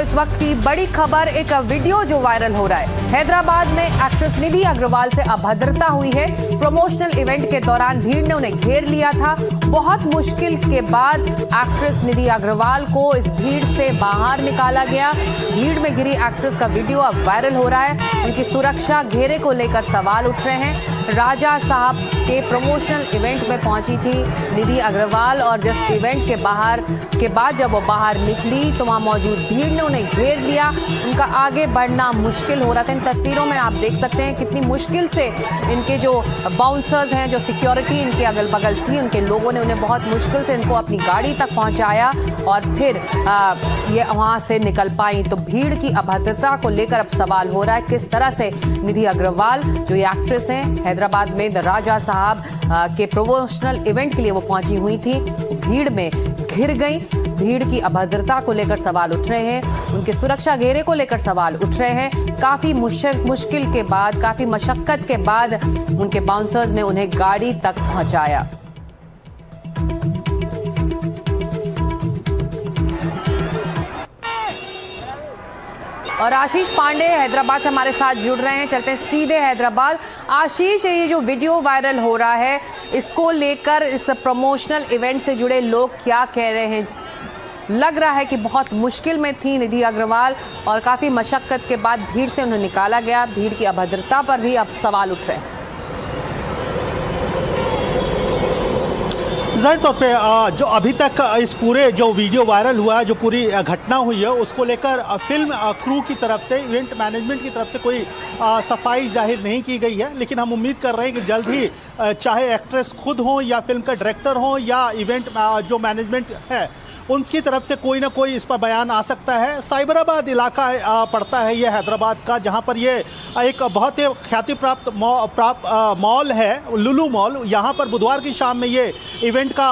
इस वक्त की बड़ी खबर, एक वीडियो जो वायरल हो रहा है। हैदराबाद में एक्ट्रेस निधि अग्रवाल से अभद्रता हुई है। प्रमोशनल इवेंट के दौरान भीड़ ने उन्हें घेर लिया था। बहुत मुश्किल के बाद एक्ट्रेस निधि अग्रवाल को इस भीड़ से बाहर निकाला गया। भीड़ में घिरी एक्ट्रेस का वीडियो अब वायरल हो रहा है। उनकी सुरक्षा घेरे को लेकर सवाल उठ रहे हैं। राजा साहब के प्रमोशनल इवेंट में पहुंची थी निधि अग्रवाल और जिस इवेंट के बाद जब वो बाहर निकली तो वहां मौजूद भीड़ ने उन्हें घेर लिया। उनका आगे बढ़ना मुश्किल हो रहा था। इन तस्वीरों में आप देख सकते हैं कितनी मुश्किल से इनके जो बाउंसर्स हैं, जो सिक्योरिटी इनके अगल बगल थी, उनके लोगों ने उन्हें बहुत मुश्किल से इनको अपनी गाड़ी तक पहुंचाया और फिर ये वहां से निकल पाई। तो भीड़ की अभद्रता को लेकर अब सवाल हो रहा है किस तरह से निधि अग्रवाल जो ये एक्ट्रेस हैं, हैदराबाद में द राजा साहब के प्रमोशनल इवेंट के लिए वो पहुंची हुई थी, भीड़ में घिर गई। भीड़ की अभद्रता को लेकर सवाल उठ रहे हैं, उनके सुरक्षा घेरे को लेकर सवाल उठ रहे हैं। काफी मुश्किल के बाद, काफी मशक्कत के बाद उनके बाउंसर्स ने उन्हें गाड़ी तक पहुंचाया। और आशीष पांडे हैदराबाद से हमारे साथ जुड़ रहे हैं। चलते हैं सीधे हैदराबाद। आशीष, ये जो वीडियो वायरल हो रहा है, इसको लेकर इस प्रमोशनल इवेंट से जुड़े लोग क्या कह रहे हैं? लग रहा है कि बहुत मुश्किल में थी निधि अग्रवाल और काफ़ी मशक्कत के बाद भीड़ से उन्हें निकाला गया। भीड़ की अभद्रता पर भी अब सवाल उठ रहे हैं। ज़ाहिर तौर पे जो अभी तक इस पूरे जो वीडियो वायरल हुआ है, जो पूरी घटना हुई है, उसको लेकर फिल्म क्रू की तरफ से, इवेंट मैनेजमेंट की तरफ से कोई सफाई जाहिर नहीं की गई है। लेकिन हम उम्मीद कर रहे हैं कि जल्द ही चाहे एक्ट्रेस खुद हो या फिल्म का डायरेक्टर हो या इवेंट जो मैनेजमेंट है उनकी तरफ से कोई ना कोई इस पर बयान आ सकता है। साइबराबाद इलाका पड़ता है ये हैदराबाद का, जहाँ पर ये एक बहुत ही ख्याति प्राप्त मॉल है, लुलु मॉल। यहाँ पर बुधवार की शाम में ये इवेंट का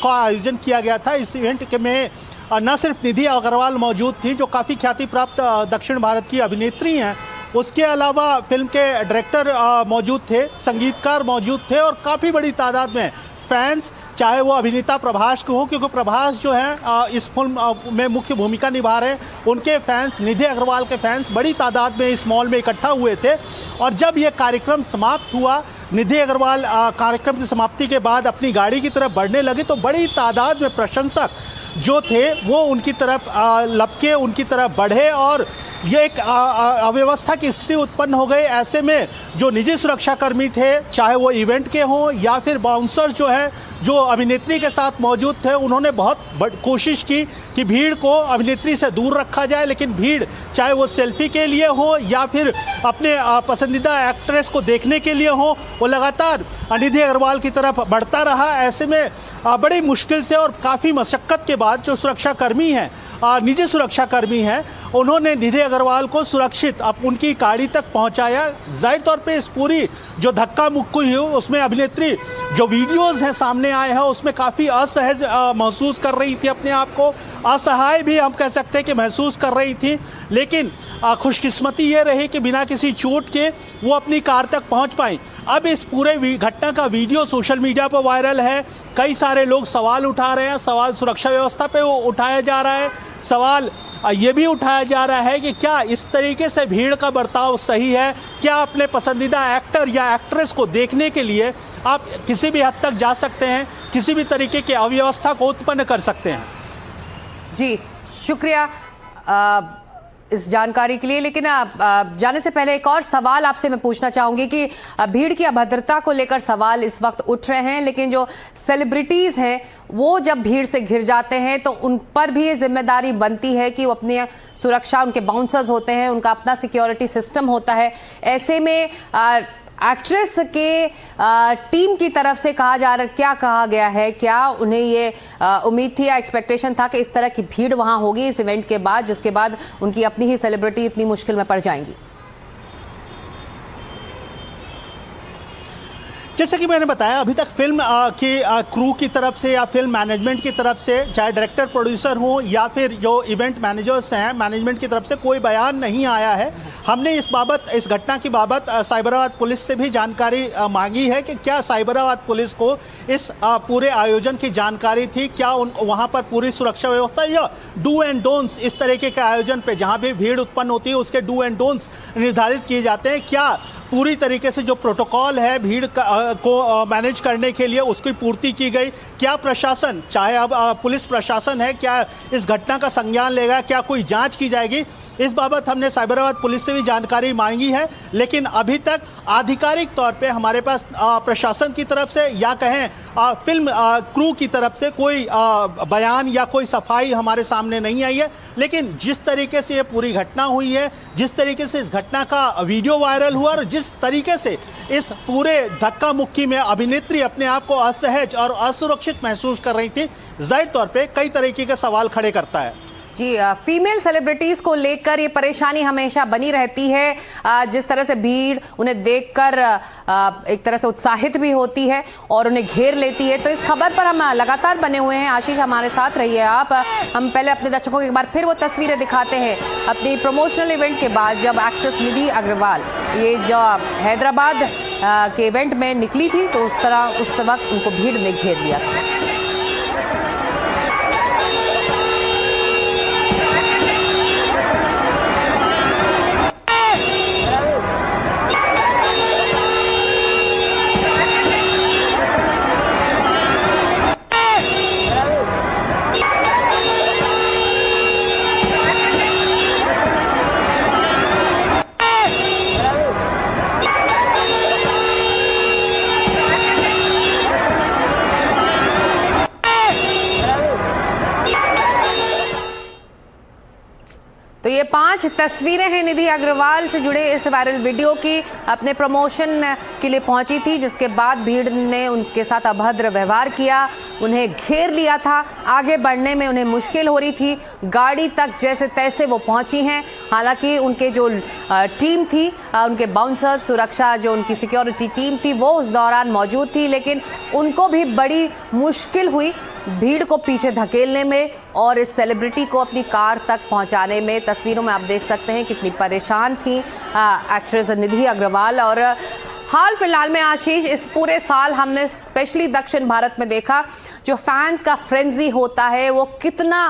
आयोजन किया गया था। इस इवेंट में न सिर्फ निधि अग्रवाल मौजूद थी, जो काफ़ी ख्याति प्राप्त दक्षिण भारत की अभिनेत्री हैं, उसके अलावा फिल्म के डायरेक्टर मौजूद थे, संगीतकार मौजूद थे और काफ़ी बड़ी तादाद में फैंस, चाहे वो अभिनेता प्रभास को हो, क्योंकि प्रभास जो है इस फिल्म में मुख्य भूमिका निभा रहे हैं, उनके फैंस, निधि अग्रवाल के फैंस बड़ी तादाद में इस मॉल में इकट्ठा हुए थे। और जब ये कार्यक्रम समाप्त हुआ, निधि अग्रवाल कार्यक्रम की समाप्ति के बाद अपनी गाड़ी की तरफ बढ़ने लगे तो बड़ी तादाद में प्रशंसक जो थे वो उनकी तरफ लपके, उनकी तरफ बढ़े और ये एक अव्यवस्था की स्थिति उत्पन्न हो गई। ऐसे में जो निजी सुरक्षाकर्मी थे, चाहे वो इवेंट के हों या फिर बाउंसर जो है, जो अभिनेत्री के साथ मौजूद थे, उन्होंने बहुत कोशिश की कि भीड़ को अभिनेत्री से दूर रखा जाए। लेकिन भीड़, चाहे वो सेल्फी के लिए हो या फिर अपने पसंदीदा एक्ट्रेस को देखने के लिए हो, वो लगातार निधि अग्रवाल की तरफ बढ़ता रहा। ऐसे में बड़ी मुश्किल से और काफ़ी मशक्क़त के बाद जो सुरक्षाकर्मी हैं, निजी सुरक्षाकर्मी हैं, उन्होंने निधि अग्रवाल को सुरक्षित उनकी गाड़ी तक पहुंचाया। जाहिर तौर पे इस पूरी जो धक्का मुक्की हुई उसमें अभिनेत्री जो वीडियोस हैं सामने आए हैं उसमें काफ़ी असहज महसूस कर रही थी, अपने आप को असहाय भी हम कह सकते हैं कि महसूस कर रही थी। लेकिन खुशकिस्मती ये रही कि बिना किसी चोट के वो अपनी कार तक पहुंच पाई। अब इस पूरे घटना का वीडियो सोशल मीडिया पर वायरल है। कई सारे लोग सवाल उठा रहे हैं। सवाल सुरक्षा व्यवस्था पे उठाया जा रहा है। सवाल ये भी उठाया जा रहा है कि क्या इस तरीके से भीड़ का बर्ताव सही है? क्या अपने पसंदीदा एक्टर या एक्ट्रेस को देखने के लिए आप किसी भी हद तक जा सकते हैं, किसी भी तरीके की अव्यवस्था को उत्पन्न कर सकते हैं? जी, शुक्रिया इस जानकारी के लिए। लेकिन जाने से पहले एक और सवाल आपसे मैं पूछना चाहूंगी कि भीड़ की अभद्रता को लेकर सवाल इस वक्त उठ रहे हैं, लेकिन जो सेलिब्रिटीज़ हैं वो जब भीड़ से घिर जाते हैं तो उन पर भी ये जिम्मेदारी बनती है कि वो अपनी सुरक्षा, उनके बाउंसर्स होते हैं, उनका अपना सिक्योरिटी सिस्टम होता है। ऐसे में एक्ट्रेस के टीम की तरफ से क्या कहा गया है? क्या उन्हें ये उम्मीद थी या एक्सपेक्टेशन था कि इस तरह की भीड़ वहां होगी इस इवेंट के बाद, जिसके बाद उनकी अपनी ही सेलिब्रिटी इतनी मुश्किल में पड़ जाएंगी? जैसे कि मैंने बताया, अभी तक फिल्म की क्रू की तरफ से या फिल्म मैनेजमेंट की तरफ से, चाहे डायरेक्टर प्रोड्यूसर हो या फिर जो इवेंट मैनेजर्स हैं मैनेजमेंट की तरफ से, कोई बयान नहीं आया है। हमने इस घटना की बाबत साइबराबाद पुलिस से भी जानकारी मांगी है कि क्या साइबराबाद पुलिस को इस पूरे आयोजन की जानकारी थी, क्या वहाँ पर पूरी सुरक्षा व्यवस्था या डू एंड डोंट्स इस तरीके के आयोजन पे जहाँ भी भीड़ उत्पन्न होती है उसके डू एंड डोंट्स निर्धारित किए जाते हैं, क्या पूरी तरीके से जो प्रोटोकॉल है भीड़ को मैनेज करने के लिए उसकी पूर्ति की गई, क्या प्रशासन, चाहे अब पुलिस प्रशासन है, क्या इस घटना का संज्ञान लेगा, क्या कोई जांच की जाएगी, इस बाबत हमने साइबराबाद पुलिस से भी जानकारी मांगी है। लेकिन अभी तक आधिकारिक तौर पे हमारे पास प्रशासन की तरफ से या कहें फिल्म क्रू की तरफ से कोई बयान या कोई सफाई हमारे सामने नहीं आई है। लेकिन जिस तरीके से ये पूरी घटना हुई है, जिस तरीके से इस घटना का वीडियो वायरल हुआ और जिस तरीके से इस पूरे धक्का मुक्की में अभिनेत्री अपने आप को असहज और असुरक्षित महसूस कर रही थी, जाहिर तौर पे कई तरीके के सवाल खड़े करता है। जी, फीमेल सेलिब्रिटीज को लेकर ये परेशानी हमेशा बनी रहती है। जिस तरह से भीड़ उन्हें देखकर एक तरह से उत्साहित भी होती है और उन्हें घेर लेती है। तो इस खबर पर हम लगातार बने हुए हैं। आशीष, हमारे साथ रहिए आप। हम पहले अपने दर्शकों को एक बार फिर वो तस्वीरें दिखाते हैं अपनी प्रमोशनल इवेंट के बाद, जब एक्ट्रेस निधि अग्रवाल ये जो हैदराबाद के इवेंट में निकली थी तो उस वक्त उनको भीड़ ने घेर लिया था। तो ये 5 तस्वीरें हैं निधि अग्रवाल से जुड़े इस वायरल वीडियो की। अपने प्रमोशन के लिए पहुंची थी, जिसके बाद भीड़ ने उनके साथ अभद्र व्यवहार किया, उन्हें घेर लिया था, आगे बढ़ने में उन्हें मुश्किल हो रही थी, गाड़ी तक जैसे तैसे वो पहुंची हैं। हालांकि उनके जो टीम थी, उनके बाउंसर्स, सुरक्षा जो उनकी सिक्योरिटी टीम थी वो उस दौरान मौजूद थी, लेकिन उनको भी बड़ी मुश्किल हुई भीड़ को पीछे धकेलने में और इस सेलिब्रिटी को अपनी कार तक पहुंचाने में। तस्वीरों में आप देख सकते हैं कितनी परेशान थी एक्ट्रेस निधि अग्रवाल। और हाल फिलहाल में आशीष, इस पूरे साल हमने स्पेशली दक्षिण भारत में देखा जो फैंस का फ्रेंजी होता है वो कितना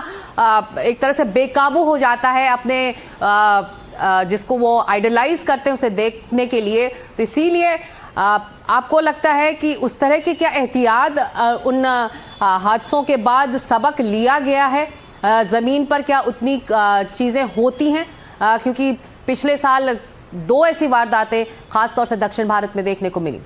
एक तरह से बेकाबू हो जाता है अपने जिसको वो आइडलाइज करते हैं उसे देखने के लिए। तो इसीलिए आपको लगता है कि उस तरह की क्या एहतियात उन हादसों के बाद सबक लिया गया है? ज़मीन पर क्या उतनी चीज़ें होती हैं? क्योंकि पिछले साल 2 ऐसी वारदातें खासतौर से दक्षिण भारत में देखने को मिली।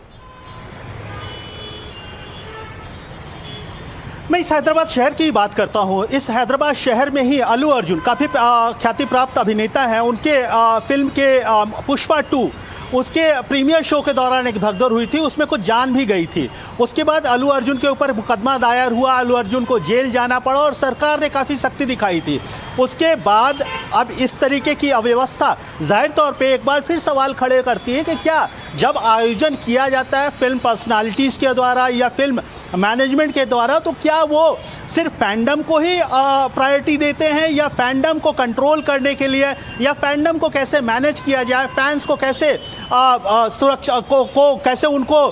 मैं इस हैदराबाद शहर की बात करता हूँ। इस हैदराबाद शहर में ही अल्लू अर्जुन, काफ़ी ख्याति प्राप्त अभिनेता हैं, उनके फिल्म के पुष्पा 2 उसके प्रीमियर शो के दौरान एक भगदड़ हुई थी, उसमें कुछ जान भी गई थी। उसके बाद अल्लू अर्जुन के ऊपर मुकदमा दायर हुआ, अल्लू अर्जुन को जेल जाना पड़ा और सरकार ने काफ़ी सख्ती दिखाई थी। उसके बाद अब इस तरीके की अव्यवस्था जाहिर तौर पे एक बार फिर सवाल खड़े करती है कि क्या जब आयोजन किया जाता है फिल्म पर्सनालिटीज़ के द्वारा या फिल्म मैनेजमेंट के द्वारा, तो क्या वो सिर्फ फैंडम को ही प्रायोरिटी देते हैं या फैंडम को कंट्रोल करने के लिए या फैंडम को कैसे मैनेज किया जाए, फैंस को कैसे सुरक्षा को कैसे उनको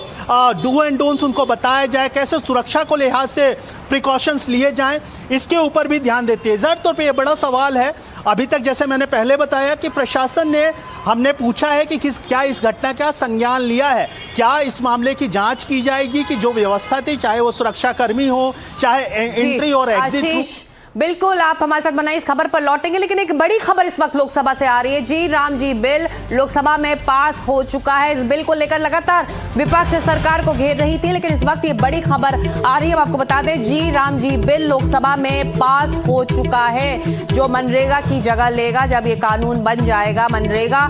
डू एंड डोंट्स उनको बताया जाए, कैसे सुरक्षा को लिहाज से प्रिकॉशंस लिए जाएं, इसके ऊपर भी ध्यान देती है। ज़ाहिर तौर पे ये बड़ा सवाल है। अभी तक जैसे मैंने पहले बताया कि प्रशासन ने, हमने पूछा है कि क्या इस घटना का संज्ञान लिया है, क्या इस मामले की जांच की जाएगी कि जो व्यवस्था थी, चाहे वो सुरक्षाकर्मी हो, चाहे एंट्री और एग्जिट हो। बिल्कुल, आप हमारे साथ बनाइए, इस खबर पर लौटेंगे, लेकिन एक बड़ी खबर इस वक्त लोकसभा से आ रही है। जी राम जी बिल लोकसभा में पास हो चुका है। इस बिल को लेकर लगातार विपक्ष सरकार को घेर रही थी, लेकिन इस वक्त ये बड़ी खबर आ रही है। हम आपको बता दें, जी राम जी बिल लोकसभा में पास हो चुका है, जो मनरेगा की जगह लेगा जब ये कानून बन जाएगा। मनरेगा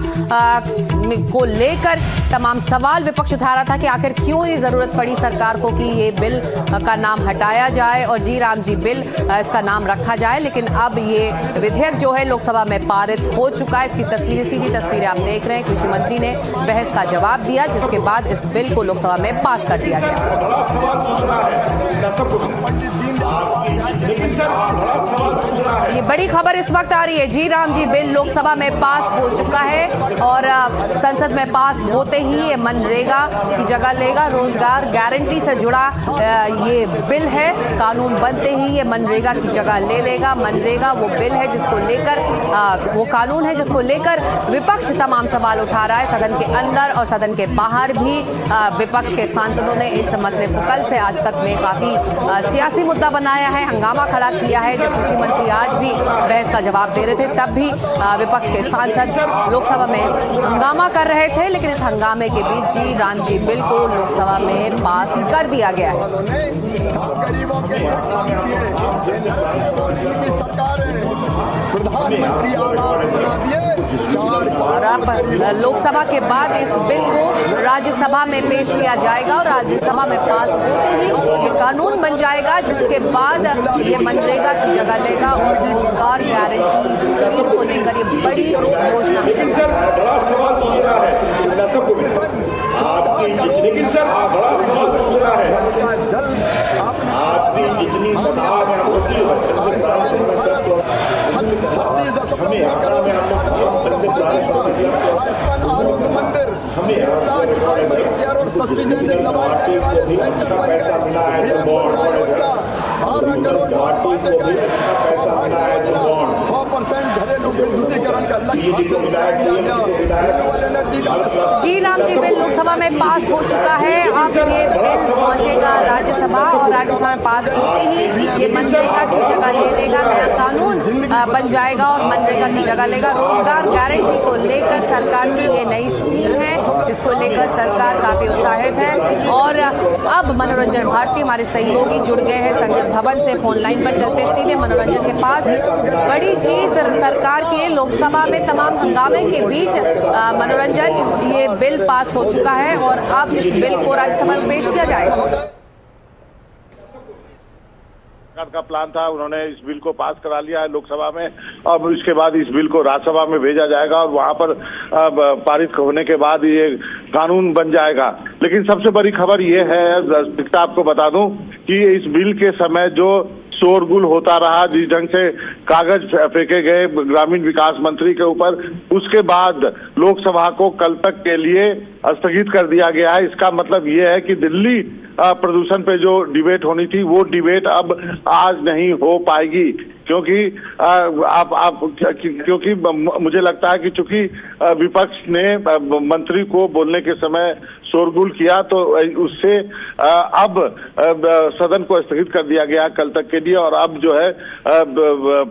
को लेकर तमाम सवाल विपक्ष उठा रहा था कि आखिर क्यों ये जरूरत पड़ी सरकार को कि ये बिल का नाम हटाया जाए और जी राम जी बिल इसका नाम रखा जाए, लेकिन अब ये विधेयक जो है लोकसभा में पारित हो चुका है। इसकी सीधी तस्वीरें आप देख रहे हैं। कृषि मंत्री ने बहस का जवाब दिया, जिसके बाद इस बिल को लोकसभा में पास कर दिया गया। ये बड़ी खबर इस वक्त आ रही है। जी राम जी बिल लोकसभा में पास हो चुका है और संसद में पास होते ही ये मनरेगा की जगह लेगा। रोजगार गारंटी से जुड़ा ये बिल है। कानून बनते ही ये मनरेगा की जगह ले लेगा। मनरेगा वो बिल है जिसको लेकर वो कानून है जिसको लेकर विपक्ष तमाम सवाल उठा रहा है। सदन के अंदर और सदन के बाहर भी विपक्ष के सांसदों ने इस मसले को कल से आज तक में काफी सियासी मुद्दा बनाया है, हंगामा खड़ा किया है। जब कृषि मंत्री आज भी बहस का जवाब दे रहे थे, तब भी विपक्ष के सांसद लोकसभा में हंगामा कर रहे थे, लेकिन इस हंगामे के बीच जी राम जी बिल को लोकसभा में पास कर दिया गया है। और अब लोकसभा के बाद इस बिल को राज्यसभा में पेश किया जाएगा और राज्यसभा में पास होते ही ये कानून बन जाएगा, जिसके बाद ये मनरेगा की जगह लेगा और रोजगार गारंटी स्कीम को लेकर ये बड़ी घोषणा जी राम जी बिल लोकसभा में पास हो चुका है। अब ये बिल पहुंचेगा राज्यसभा और राज्यसभा में पास होते ही ये मनरेगा की जगह ले लेगा। नया कानून बन जाएगा और मनरेगा की जगह लेगा। रोजगार गारंटी को लेकर सरकार की ये नई स्कीम है, जिसको लेकर सरकार काफी उत्साहित है। और अब मनोरंजन भारती हमारे सहयोगी जुड़ गए हैं संसद भवन से। फोन लाइन पर चलते सीधे मनोरंजन के पास। बड़ी जीत सरकार की लोकसभा में तमाम हंगामे के बीच मनोरंजन ये बिल पास हो चुका है और अब इस बिल को राज्यसभा में पेश किया जाएगा। का प्लान था, उन्होंने इस बिल को पास करा लिया है लोकसभा में। अब इसके बाद इस बिल को राज्यसभा में भेजा जाएगा और वहां पर पारित होने के बाद ये कानून बन जाएगा। लेकिन सबसे बड़ी खबर ये है, आपको बता दूं कि इस बिल के समय जो शोरगुल होता रहा, जिस ढंग से कागज फेंके गए ग्रामीण विकास मंत्री के ऊपर, उसके बाद लोकसभा को कल तक के लिए स्थगित कर दिया गया है। इसका मतलब ये है कि दिल्ली प्रदूषण पे जो डिबेट होनी थी वो डिबेट अब आज नहीं हो पाएगी, क्योंकि मुझे लगता है कि चूंकि विपक्ष ने मंत्री को बोलने के समय शोरगुल किया, तो उससे अब सदन को स्थगित कर दिया गया कल तक के लिए। और अब जो है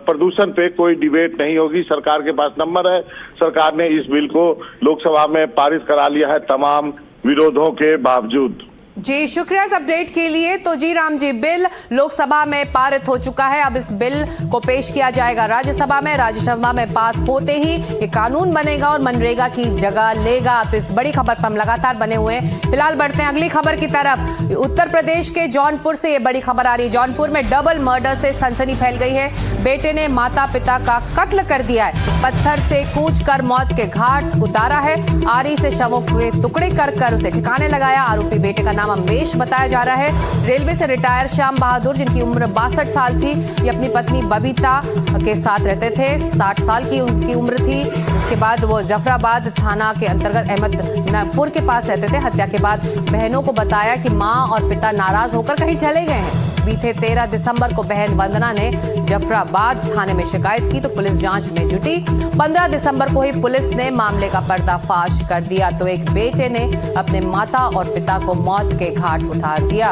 प्रदूषण पे कोई डिबेट नहीं होगी। सरकार के पास नंबर है, सरकार ने इस बिल को लोकसभा में पारित करा लिया है तमाम विरोधों के बावजूद। जी शुक्रिया इस अपडेट के लिए। तो जी राम जी बिल लोकसभा में पारित हो चुका है। अब इस बिल को पेश किया जाएगा राज्यसभा में। राज्यसभा में पास होते ही ये कानून बनेगा और मनरेगा की जगह लेगा। तो इस बड़ी खबर पर हम लगातार बने हुए हैं। फिलहाल बढ़ते हैं अगली खबर की तरफ। उत्तर प्रदेश के जौनपुर से ये बड़ी खबर आ रही है। जौनपुर में डबल मर्डर से सनसनी फैल गई है। बेटे ने माता पिता का कत्ल कर दिया है। पत्थर से कूच कर मौत के घाट उतारा है। आरी से शवों के टुकड़े कर उसे ठिकाने लगाया। आरोपी बेटे का नाम अमेश बताया जा रहा है। रेलवे से रिटायर श्याम बहादुर, जिनकी उम्र 62 साल थी, ये अपनी पत्नी बबीता के साथ रहते थे। 60 साल की उनकी उम्र थी। उसके बाद वो जफराबाद थाना के अंतर्गत अहमदपुर के पास रहते थे। हत्या के बाद बहनों को बताया कि मां और पिता नाराज होकर कहीं चले गए हैं। बीते 13 दिसंबर को बहन वंदना ने जफराबाद थाने में शिकायत की तो पुलिस जांच में जुटी। 15 दिसंबर को ही पुलिस ने मामले का पर्दाफाश कर दिया। तो एक बेटे ने अपने माता और पिता को मौत के घाट उतार दिया।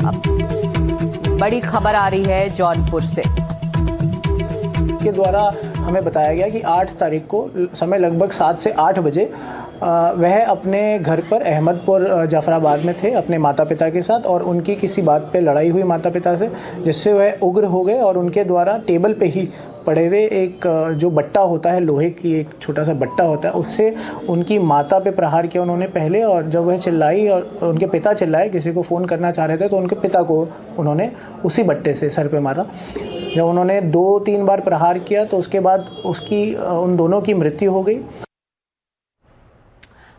अब बड़ी खबर आ रही है जौनपुर से। के द्वारा हमें बताया गया कि 8 तारीख को समय लगभग 7 से 8 बजे वह अपने घर पर अहमदपुर जफराबाद में थे अपने माता पिता के साथ, और उनकी किसी बात पे लड़ाई हुई माता पिता से, जिससे वह उग्र हो गए और उनके द्वारा टेबल पे ही पड़े हुए एक जो बट्टा होता है, लोहे की एक छोटा सा बट्टा होता है, उससे उनकी माता पे प्रहार किया उन्होंने पहले। और जब वह चिल्लाई और उनके पिता चिल्लाए, किसी को फ़ोन करना चाह रहे थे, तो उनके पिता को उन्होंने उसी बट्टे से सर पे मारा। जब उन्होंने 2-3 बार प्रहार किया तो उसके बाद उन दोनों की मृत्यु हो गई।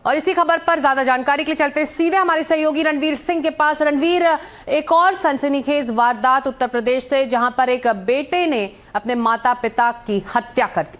और इसी खबर पर ज्यादा जानकारी के लिए चलते सीधे हमारे सहयोगी रणवीर सिंह के पास। रणवीर, एक और सनसनीखेज वारदात उत्तर प्रदेश से, जहां पर एक बेटे ने अपने माता पिता की हत्या कर दी।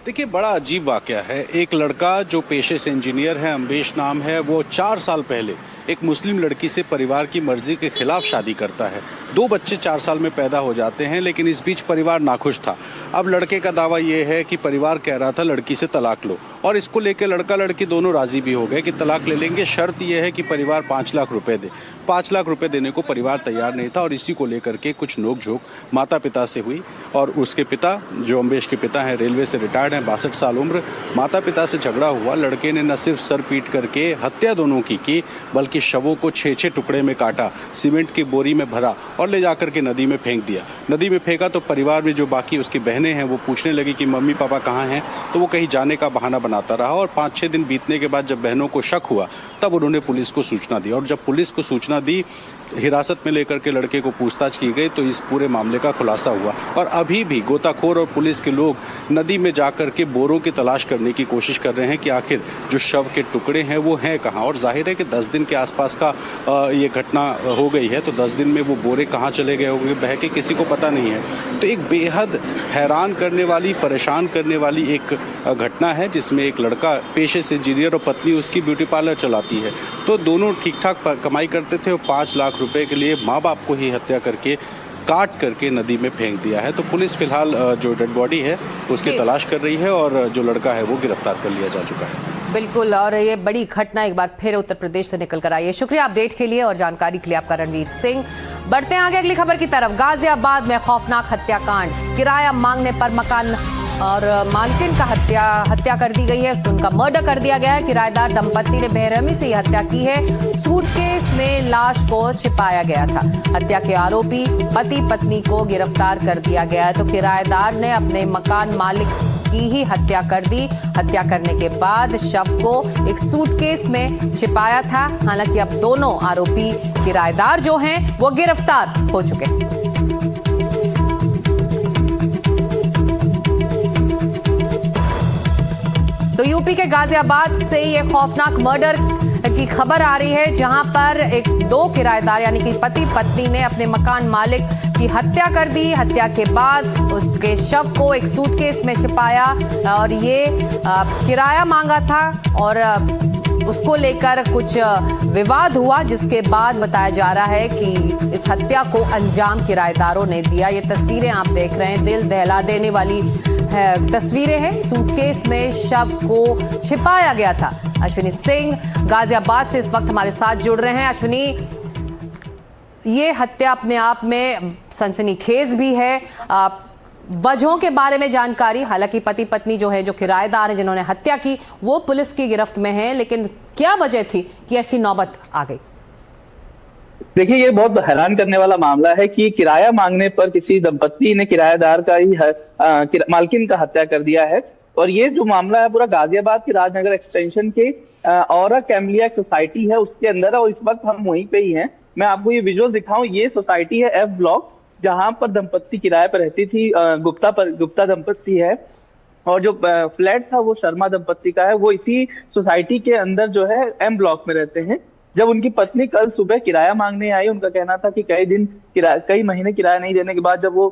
देखिए, बड़ा अजीब वाकया है। एक लड़का जो पेशे से इंजीनियर है, अम्बेश नाम है, वो 4 साल पहले एक मुस्लिम लड़की से परिवार की मर्जी के खिलाफ शादी करता है। 2 बच्चे 4 साल में पैदा हो जाते हैं, लेकिन इस बीच परिवार नाखुश था। अब लड़के का दावा ये है कि परिवार कह रहा था लड़की से तलाक लो, और इसको लेकर लड़का लड़की दोनों राजी भी हो गए कि तलाक ले लेंगे। शर्त यह है कि परिवार 5 लाख रुपए दे। 5 लाख रुपए देने को परिवार तैयार नहीं था, और इसी को लेकर के कुछ नोकझोंक माता पिता से हुई। और उसके पिता, जो अम्बेश के पिता हैं, रेलवे से रिटायर्ड हैं, 62 साल उम्र, माता पिता से झगड़ा हुआ। लड़के ने न सिर्फ सर पीट करके हत्या दोनों की बल्कि शवों को 6-6 टुकड़े में काटा, सीमेंट की बोरी में भरा और ले जाकर के नदी में फेंक दिया। नदी में फेंका तो परिवार में जो बाकी उसकी बहनें हैं वो पूछने लगी कि मम्मी पापा कहाँ हैं, तो वो कहीं जाने का बहाना बनाता रहा। और 5-6 दिन बीतने के बाद जब बहनों को शक हुआ तब उन्होंने पुलिस को सूचना दी, और जब पुलिस को सूचना दी, हिरासत में लेकर के लड़के को पूछताछ की गई तो इस पूरे मामले का खुलासा हुआ। और अभी भी गोताखोर और पुलिस के लोग नदी में जाकर के बोरों की तलाश करने की कोशिश कर रहे हैं कि आखिर जो शव के टुकड़े हैं वो हैं कहाँ। और जाहिर है कि 10 दिन के आसपास का ये घटना हो गई है, तो 10 दिन में वो बोरे कहाँ चले गए होंगे, बह के किसी को पता नहीं है। तो एक बेहद हैरान करने वाली, परेशान करने वाली एक घटना है, जिसमें एक लड़का पेशे से इंजीनियर और पत्नी उसकी ब्यूटी पार्लर चलाती है। तो दोनों ठीक ठाक कमाई करते थे, और 5 लाख रुपए के लिए माँ बाप को ही हत्या करके, काट करके नदी में फेंक दिया है। तो पुलिस फिलहाल जो डेड बॉडी है उसकी तलाश कर रही है, और जो लड़का है वो गिरफ्तार कर लिया जा चुका है। बिल्कुल, और ये बड़ी घटना एक बार फिर उत्तर प्रदेश से निकल कर आई है। शुक्रिया अपडेट के लिए और जानकारी के लिए आपका रणवीर सिंह। बढ़ते हैं आगे अगली खबर की तरफ। गाजियाबाद में खौफनाक हत्याकांड, किराया मांगने पर मकान और मालकिन का हत्या कर दी गई है, उनका मर्डर कर दिया गया है। किराएदार दंपति ने बेरहमी से यह हत्या की है। सूटकेस में लाश को छिपाया गया था। हत्या के आरोपी पति पत्नी को गिरफ्तार कर दिया गया है। तो किराएदार ने अपने मकान मालिक की ही हत्या कर दी। हत्या करने के बाद शव को एक सूटकेस में छिपाया था। हालांकि अब दोनों आरोपी किराएदार जो हैं वो गिरफ्तार हो चुके हैं। तो यूपी के गाजियाबाद से ये खौफनाक मर्डर की खबर आ रही है, जहां पर 2 किराएदार यानी कि पति पत्नी ने अपने मकान मालिक की हत्या कर दी। हत्या के बाद उसके शव को एक सूटकेस में छिपाया, और ये किराया मांगा था और उसको लेकर कुछ विवाद हुआ, जिसके बाद बताया जा रहा है कि इस हत्या को अंजाम किराएदारों ने दिया। ये तस्वीरें आप देख रहे हैं, दिल दहला देने वाली तस्वीरें हैं। सूटकेस में शव को छिपाया गया था। अश्विनी सिंह गाजियाबाद से इस वक्त हमारे साथ जुड़ रहे हैं। अश्विनी, ये हत्या अपने आप में सनसनीखेज भी है। वजहों के बारे में जानकारी, हालांकि पति पत्नी जो है, जो किराएदार हैं जिन्होंने हत्या की, वो पुलिस की गिरफ्त में हैं, लेकिन क्या वजह थी कि ऐसी नौबत आ गई? देखिए, ये बहुत हैरान करने वाला मामला है कि किराया मांगने पर किसी दंपत्ति ने किराएदार का ही मालकिन का हत्या कर दिया है। और ये जो मामला है पूरा गाजियाबाद के राजनगर एक्सटेंशन के औरा कैमलिया सोसाइटी है उसके अंदर है, और इस वक्त हम वहीं पे ही हैं। मैं आपको ये विजुअल दिखाऊं, ये सोसाइटी है F ब्लॉक, जहां पर दंपत्ति किराए पर रहती थी। गुप्ता दंपत्ति है, और जो फ्लैट था वो शर्मा दंपत्ति का है। वो इसी सोसाइटी के अंदर जो है M ब्लॉक में रहते हैं। जब उनकी पत्नी कल सुबह किराया मांगने आई, उनका कहना था कि कई महीने किराया नहीं देने के बाद जब वो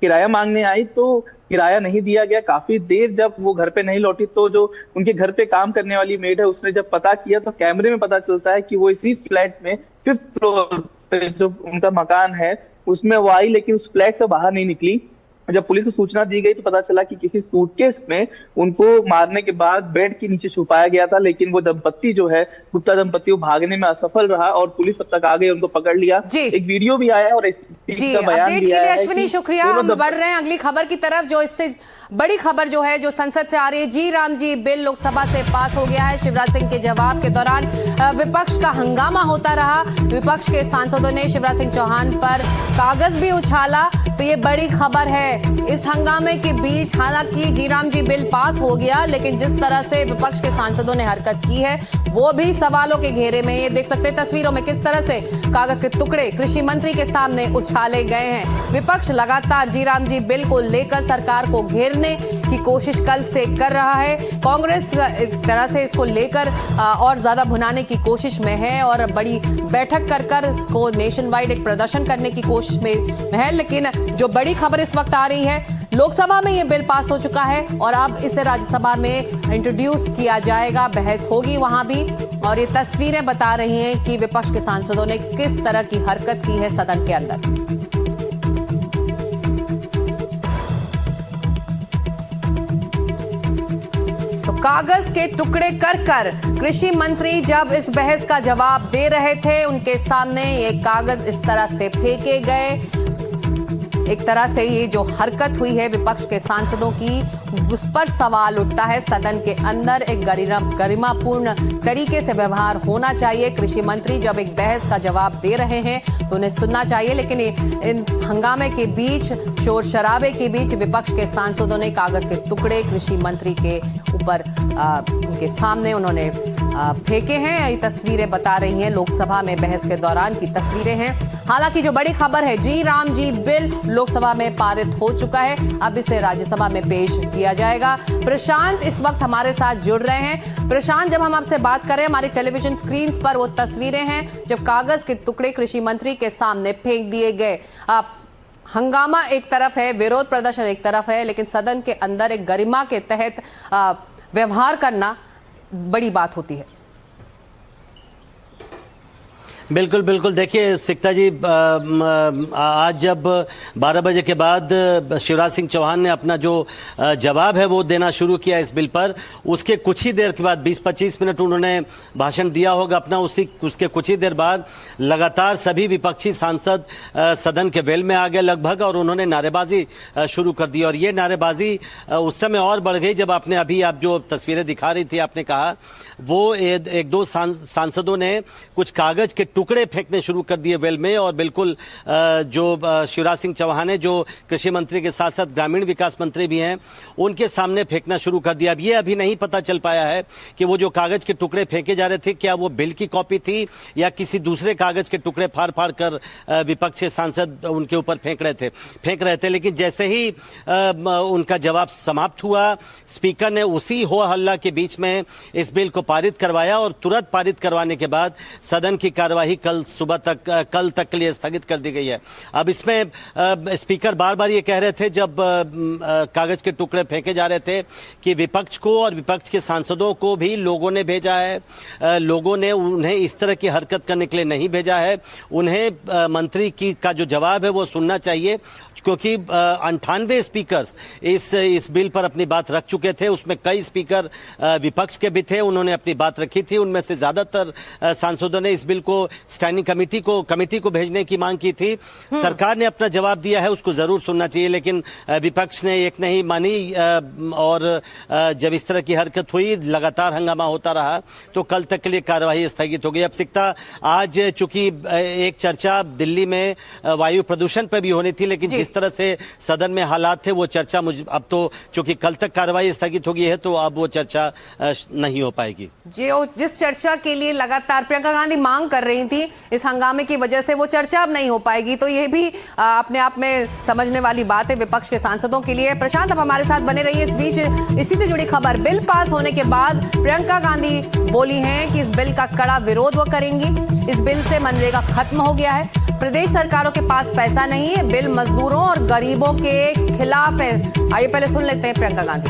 किराया मांगने आई तो किराया नहीं दिया गया। काफी देर जब वो घर पे नहीं लौटी तो जो उनके घर पे काम करने वाली मेड है उसने जब पता किया तो कैमरे में पता चलता है कि वो इसी फ्लैट में 5th फ्लोर पे जो उनका मकान है उसमें वो आई, लेकिन उस फ्लैट से बाहर नहीं निकली। जब पुलिस को सूचना दी गई तो पता चला कि किसी सूटकेस में उनको मारने के बाद बेड के नीचे छुपाया गया था। लेकिन वो दंपत्ति जो है, गुप्ता दंपत्ति, वो भागने में असफल रहा और पुलिस अब तक आ गई, उनको पकड़ लिया। एक वीडियो भी आया है और जी, अपडेट के लिए अश्विनी शुक्रिया। हम बढ़ रहे हैं अगली खबर की तरफ, जो इससे बड़ी खबर जो है, जो संसद से आ रही है। जी राम जी बिल लोकसभा से पास हो गया है। शिवराज सिंह के जवाब के दौरान विपक्ष का हंगामा होता रहा। विपक्ष के सांसदों ने शिवराज सिंह चौहान पर कागज भी उछाला। तो ये बड़ी खबर है। इस हंगामे के बीच हालांकि जी राम जी बिल पास हो गया, लेकिन जिस तरह से विपक्ष के सांसदों ने हरकत की है वो भी सवालों के घेरे में। ये देख सकते हैं तस्वीरों में किस तरह से कागज के टुकड़े कृषि मंत्री के सामने उछाले गए हैं। विपक्ष लगातार जी राम जी बिल को लेकर सरकार को घेरने की कोशिश कल से कर रहा है। कांग्रेस इस तरह से इसको लेकर और ज्यादा भुनाने की कोशिश में है और बड़ी बैठक कर इसको नेशन वाइड एक प्रदर्शन करने की कोशिश में है। लेकिन जो बड़ी खबर इस वक्त आ रही है, लोकसभा में ये बिल पास हो चुका है और अब इसे राज्यसभा में इंट्रोड्यूस किया जाएगा, बहस होगी वहां भी। और ये तस्वीरें बता रही हैं कि विपक्ष के सांसदों ने किस तरह की हरकत की है सदन के अंदर। तो कागज के टुकड़े कर कृषि मंत्री जब इस बहस का जवाब दे रहे थे, उनके सामने ये कागज इस तरह से फेंके गए। एक तरह से ये जो हरकत हुई है विपक्ष के सांसदों की, उस पर सवाल उठता है सदन के अंदर। एक गरिमापूर्ण तरीके से व्यवहार होना चाहिए। कृषि मंत्री जब एक बहस का जवाब दे रहे हैं तो उन्हें सुनना चाहिए, लेकिन इन हंगामे के बीच, शोर शराबे के बीच विपक्ष के सांसदों ने कागज के टुकड़े कृषि मंत्री के ऊपर उनके सामने उन्होंने फेंके हैं। ये तस्वीरें बता रही हैं लोकसभा में बहस के दौरान की तस्वीरें हैं। हालांकि जो बड़ी खबर है, जी राम जी बिल लोकसभा में पारित हो चुका है, अब इसे राज्यसभा में पेश किया जाएगा। प्रशांत इस वक्त हमारे साथ जुड़ रहे हैं। प्रशांत, जब हम आपसे बात करें, हमारी टेलीविजन स्क्रीन पर वो तस्वीरें हैं जब कागज के टुकड़े कृषि मंत्री के सामने फेंक दिए गए। हंगामा एक तरफ है, विरोध प्रदर्शन एक तरफ है, लेकिन सदन के अंदर एक गरिमा के तहत व्यवहार करना बड़ी बात होती है। बिल्कुल बिल्कुल। देखिए सिक्ता जी, आज जब 12 बजे के बाद शिवराज सिंह चौहान ने अपना जो जवाब है वो देना शुरू किया इस बिल पर, उसके कुछ ही देर के बाद 20-25 मिनट उन्होंने भाषण दिया होगा अपना। उसके कुछ ही देर बाद लगातार सभी विपक्षी सांसद सदन के वेल में आ गए लगभग, और उन्होंने नारेबाजी शुरू कर दी। और ये नारेबाजी उस समय और बढ़ गई जब आपने अभी आप जो तस्वीरें दिखा रही थी, आपने कहा वो एक दो सांसदों ने कुछ कागज के टुकड़े फेंकने शुरू कर दिए वेल में। और बिल्कुल जो शिवराज सिंह चौहान है, जो कृषि मंत्री के साथ साथ ग्रामीण विकास मंत्री भी हैं, उनके सामने फेंकना शुरू कर दिया। अब ये अभी नहीं पता चल पाया है कि वो जो कागज के टुकड़े फेंके जा रहे थे, क्या वो बिल की कॉपी थी या किसी दूसरे कागज के टुकड़े फाड़ फाड़ कर विपक्ष के सांसद उनके ऊपर फेंक रहे थे। लेकिन जैसे ही उनका जवाब समाप्त हुआ, स्पीकर ने उसी हो हल्ला के बीच में इस बिल को पारित करवाया और तुरंत पारित करवाने के बाद सदन की कार्यवाही कल तक के लिए स्थगित कर दी गई है। अब इसमें स्पीकर बार बार ये कह रहे थे जब कागज के टुकड़े फेंके जा रहे थे कि विपक्ष को और विपक्ष के सांसदों को भी लोगों ने भेजा है, लोगों ने उन्हें इस तरह की हरकत करने के लिए नहीं भेजा है। उन्हें मंत्री का जो जवाब है वो सुनना चाहिए, क्योंकि 98 स्पीकर्स इस बिल पर अपनी बात रख चुके थे। उसमें कई स्पीकर विपक्ष के भी थे, उन्होंने अपनी बात रखी थी। उनमें से ज्यादातर सांसदों ने इस बिल को स्टैंडिंग कमेटी को भेजने की मांग की थी। सरकार ने अपना जवाब दिया है, उसको जरूर सुनना चाहिए, लेकिन विपक्ष ने एक नहीं मानी। और जब इस तरह की हरकत हुई, लगातार हंगामा होता रहा, तो कल तक के लिए कार्यवाही स्थगित हो गई। अब सिकता, आज चूंकि एक चर्चा दिल्ली में वायु प्रदूषण पर भी होनी थी, लेकिन जिस तरह से सदन में हालात थे वो चर्चा अब तो चूंकि कल तक कार्रवाई स्थगित हो गई है, तो अब वो चर्चा नहीं हो पाएगी। जिस चर्चा के लिए लगातार प्रियंका गांधी मांग कर रही थी, इस हंगामे की वजह से वो चर्चा अब नहीं हो पाएगी। तो ये भी अपने आप में समझने वाली बात है विपक्ष के सांसदों के लिए। प्रशांत, अब हमारे साथ बने रहिए। इस बीच इसी से जुड़ी खबर, बिल पास होने के बाद प्रियंका गांधी बोली हैं कि इस बिल का कड़ा विरोध वो करेंगी। इस बिल से मनरेगा खत्म हो गया है, प्रदेश सरकारों के पास पैसा नहीं है, बिल मजदूरों और गरीबों के खिलाफ है। आइए पहले सुन लेते हैं प्रियंका गांधी।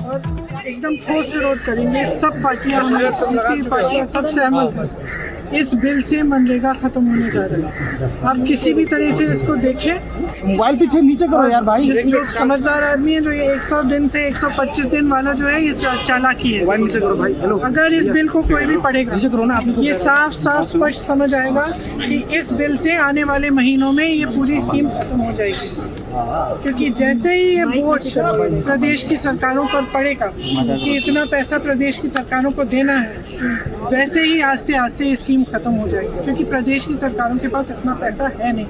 और एकदम ठोस विरोध करेंगे। सब पार्टियां, जितनी पार्टियां, सब सहमत हैं। इस बिल से मनरेगा खत्म होने जा रहा है। आप किसी भी तरह से इसको देखें। मोबाइल पीछे नीचे करो यार भाई। जो समझदार आदमी है, जो ये 100 दिन से 125 दिन वाला जो है, ये चालाकी है। मोबाइल नीचे करो भाई। हेलो, अगर इस बिल को कोई भी पढ़ेगा, नीचे करो ना, आपने ये साफ स्पष्ट समझ आएगा कि इस बिल से आने वाले महीनों में ये पूरी स्कीम खत्म हो जाएगी। क्योंकि जैसे ही ये बोझ प्रदेश की सरकारों पर पड़ेगा कि इतना पैसा प्रदेश की सरकारों को देना है, वैसे ही आस्ते आस्ते ये स्कीम खत्म हो जाएगी। क्योंकि प्रदेश की सरकारों के पास इतना पैसा है नहीं।